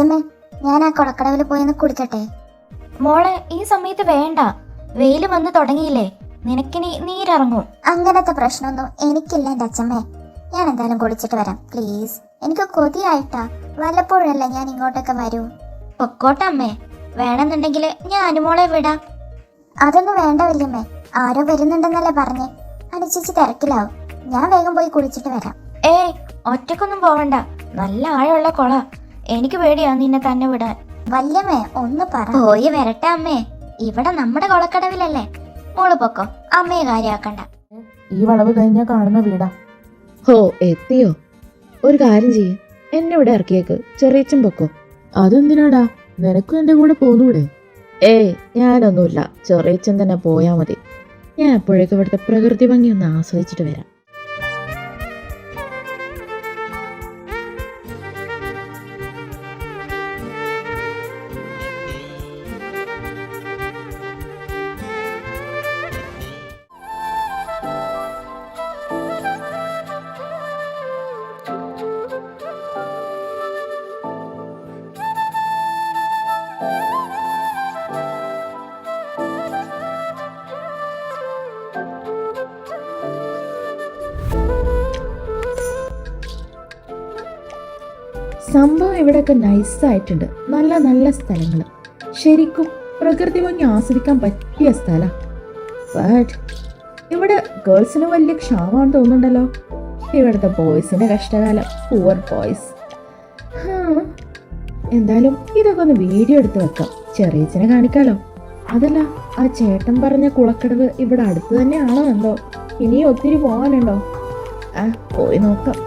അച്ഛമ്മേ, ഞാൻ ആ കുളക്കടവിൽ പോയി ഒന്ന് കുടിക്കട്ടെ? മോളെ, ഈ സമയത്ത് വേണ്ട. വെയില് വന്ന് തുടങ്ങിയില്ലേ, നിനക്കിനി നീരിറങ്ങും. അങ്ങനത്തെ പ്രശ്നമൊന്നും എനിക്കില്ല എൻ്റെ അച്ഛമ്മേ. ഞാൻ എന്തായാലും കുളിച്ചിട്ട് വരാം പ്ലീസ്. എനിക്ക് കൊതിയായിട്ടാ. വല്ലപ്പോഴല്ലേ ഞാൻ ഇങ്ങോട്ടൊക്കെ വരൂ. പൊക്കോട്ടെ അമ്മേ, വേണമെന്നുണ്ടെങ്കിൽ ഞാൻ അനുമോളെ വിടാം. അതൊന്നും വേണ്ട വല്യമ്മേ, ആരോ വരുന്നുണ്ടെന്നല്ലേ പറഞ്ഞേ. അനുചേച്ചി തിരക്കിലാവും. ഞാൻ വേഗം പോയി കുളിച്ചിട്ട് വരാം. ഏയ്, ഒറ്റക്കൊന്നും പോവണ്ട. നല്ല ആഴമുള്ള കൊള. എനിക്ക് പേടിയാ നിന്നെ തന്നെ വിടാൻ. വല്യമ്മേ ഒന്ന് പറ. പോയി വരട്ടെ അമ്മേ, ഇവിടെ നമ്മുടെ കൊളക്കടവിലല്ലേ. മോള് പൊക്കോ, അമ്മയെ കാര്യാക്കണ്ട. ഈ വളവ് കഴിഞ്ഞാൽ കാണുന്ന വീടാ. ഹോ, എത്തിയോ? ഒരു കാര്യം ചെയ്യ്, എന്നെ ഇവിടെ ഇറക്കിയേക്ക്, ചെറിയച്ചും പൊക്കോ. അതെന്തിനാടാ? നിനക്കും എന്റെ കൂടെ പോന്നൂടെ? ഏയ്, ഞാനൊന്നുമില്ല, ചെറിയച്ചൻ തന്നെ പോയാ മതി. ഞാൻ അപ്പോഴേക്കും ഇവിടുത്തെ പ്രകൃതി ഭംഗി ഒന്ന് ആസ്വദിച്ചിട്ട് വരാം. സംഭവം ഇവിടെയൊക്കെ നൈസായിട്ടുണ്ട്. നല്ല നല്ല സ്ഥലങ്ങൾ, ശരിക്കും പ്രകൃതി ഭംഗി ആസ്വദിക്കാൻ പറ്റിയ സ്ഥലം. ബട്ട് ഇവിടെ ഗേൾസിന് വലിയ ക്ഷാമമാണെന്ന് തോന്നുന്നുണ്ടല്ലോ. ഇവിടുത്തെ ബോയ്സിന്റെ കഷ്ടകാലം. Poor boys. എന്തായാലും ഇതൊക്കെ ഒന്ന് വീഡിയോ എടുത്ത് വെക്കാം, ചെറിയച്ചനെ കാണിക്കാലോ. അതല്ല, ആ ചേട്ടൻ പറഞ്ഞ കുളക്കടവ് ഇവിടെ അടുത്ത് തന്നെയാണോ എന്തോ? ഇനിയും ഒത്തിരി പോകാനുണ്ടോ? പോയി നോക്കാം.